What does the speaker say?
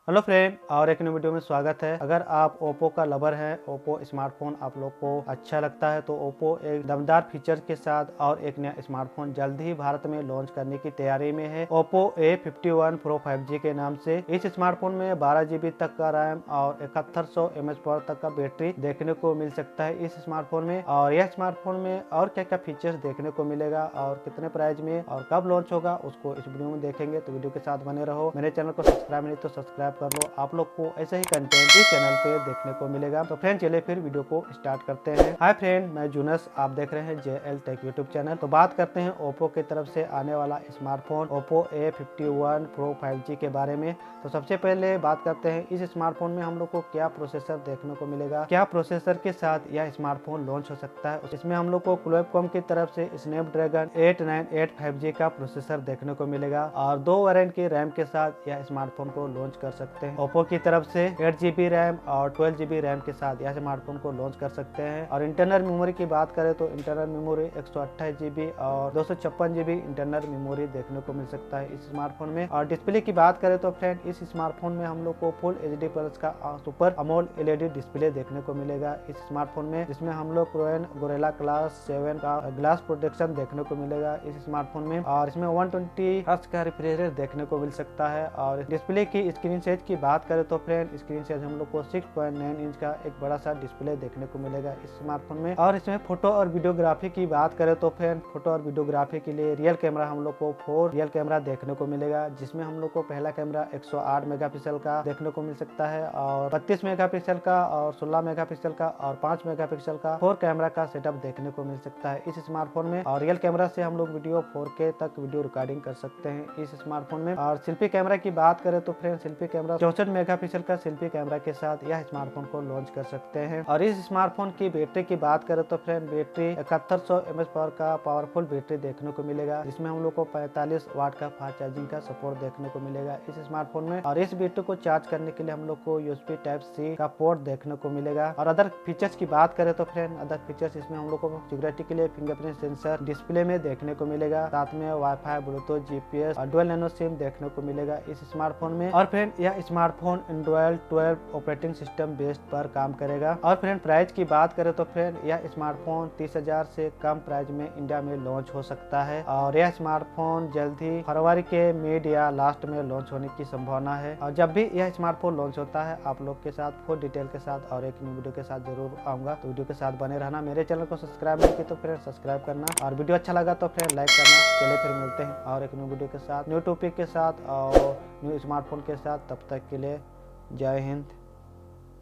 Hello friend, और एक नई वीडियो में स्वागत है। अगर आप ओप्पो का लवर है, ओप्पो स्मार्टफोन आप लोग को अच्छा लगता है तो ओप्पो एक दमदार फीचर के साथ और एक नया स्मार्टफोन जल्द ही भारत में लॉन्च करने की तैयारी में है। ओप्पो A51 Pro 5G के नाम से इस स्मार्टफोन में 12 GB तक का रैम और 7100 mAh तक का बैटरी देखने को मिल सकता है इस स्मार्टफोन में। और यह स्मार्टफोन में और क्या क्या फीचर्स देखने को मिलेगा और कितने प्राइस में और कब लॉन्च होगा उसको इस वीडियो में देखेंगे, तो वीडियो के साथ बने रहो। मेरे चैनल को सब्सक्राइब नहीं तो सब्सक्राइब कर लो, आप लोग को ऐसे ही कंटेंट इस चैनल पे देखने को मिलेगा। तो फ्रेंड चलिए फिर वीडियो को स्टार्ट करते हैं। हाय फ्रेंड, मैं जूनस, आप देख रहे हैं JL टेक यूट्यूब चैनल। तो बात करते हैं ओप्पो की तरफ से आने वाला smartphone Oppo A51 Pro 5G के बारे में। तो सबसे पहले बात करते हैं इस स्मार्टफोन में हम लोग को क्या प्रोसेसर देखने को मिलेगा, क्या प्रोसेसर के साथ यह स्मार्टफोन लॉन्च हो सकता है। इसमें हम लोग को क्वालकॉम की तरफ से स्नैपड्रैगन 898 5G का प्रोसेसर देखने को मिलेगा और 2 वेरिएंट की रैम के साथ यह स्मार्टफोन को लॉन्च कर सकते हैं। ओप्पो की तरफ से 8 GB रैम और 12 GB रैम के साथ यह स्मार्टफोन को लॉन्च कर सकते हैं। और इंटरनल मेमोरी की बात करें तो इंटरनल मेमोरी 128 GB और 256 GB इंटरनल मेमोरी देखने को मिल सकता है इस स्मार्टफोन में। और डिस्प्ले की बात करें तो फ्रेंड इस स्मार्टफोन में हम लोग को फुल HD प्लस का सुपर अमोलेड LED डिस्प्ले देखने को मिलेगा इस स्मार्टफोन में, जिसमें हम लोग गोरिल्ला ग्लास 7 का ग्लास प्रोटेक्शन देखने को मिलेगा इस स्मार्टफोन में। और इसमें 120 हर्ट्ज का रिफ्रेश रेट देखने को मिल सकता है। और डिस्प्ले की स्क्रीन साइज की बात करें तो फ्रेंड स्क्रीन साइज हम लोग को 6.9 इंच का एक बड़ा सा डिस्प्ले देखने को मिलेगा इस स्मार्टफोन में। और इसमें फोटो और वीडियोग्राफी की बात करें तो फ्रेंड फोटो और वीडियोग्राफी के लिए रियल कैमरा हम लोग को 4 रियल कैमरा देखने को मिलेगा, जिसमें हम लोग को पहला कैमरा 108 मेगापिक्सल का देखने को मिल सकता है और 32 मेगापिक्सल का और 16 मेगापिक्सल का और 5 मेगापिक्सल का 4 कैमरा का सेटअप देखने को मिल सकता है इस स्मार्टफोन में। और रियल कैमरा से हम लोग वीडियो 4K तक वीडियो रिकॉर्डिंग कर सकते हैं इस स्मार्टफोन में। और सेल्फी कैमरा की बात करें तो फ्रेंड सेल्फी कैमरा 64 मेगापिक्सल का सेल्फी कैमरा के साथ यह स्मार्टफोन को लॉन्च कर सकते हैं। और इस स्मार्टफोन की बैटरी की बात करें तो फ्रेंड बैटरी 7100 mAh का पावरफुल बैटरी देखने को मिलेगा, जिसमें हम लोग को 45 वाट का फास्ट चार्जिंग का सपोर्ट देखने को मिलेगा इस स्मार्टफोन में। और इस बैटरी को चार्ज करने के लिए हम लोग को USB Type-C का पोर्ट देखने को मिलेगा। और अदर फीचर्स की बात करें तो फ्रेंड अदर फीचर्स इसमें हम लोग को सिक्योरिटी के लिए फिंगरप्रिंट सेंसर डिस्प्ले में देखने को मिलेगा, साथ में वाईफाई, ब्लूटूथ, GPS और डुअल नैनो सिम देखने को मिलेगा इस स्मार्टफोन में। और फ्रेंड यह smartphone Android 12 operating system based पर काम करेगा। और फ्रेंड प्राइस की बात करें तो फ्रेंड यह स्मार्टफोन 30,000 से कम प्राइस में इंडिया में लॉन्च हो सकता है। और यह स्मार्टफोन जल्द ही फरवरी के मिड या लास्ट में लॉन्च होने की संभावना है। और जब भी यह स्मार्टफोन लॉन्च होता है आप लोग के साथ फुल डिटेल के साथ और एक न्यू वीडियो के साथ जरूर आऊंगा, तो वीडियो के साथ बने रहना। मेरे चैनल को सब्सक्राइब नहीं किया तो फ्रेंड सब्सक्राइब करना और वीडियो अच्छा लगा तो फ्रेंड लाइक करना। चलिए फिर मिलते हैं और एक न्यू वीडियो के साथ, न्यू टॉपिक के साथ और न्यू स्मार्टफोन के साथ। तब तक के लिए जय हिंद।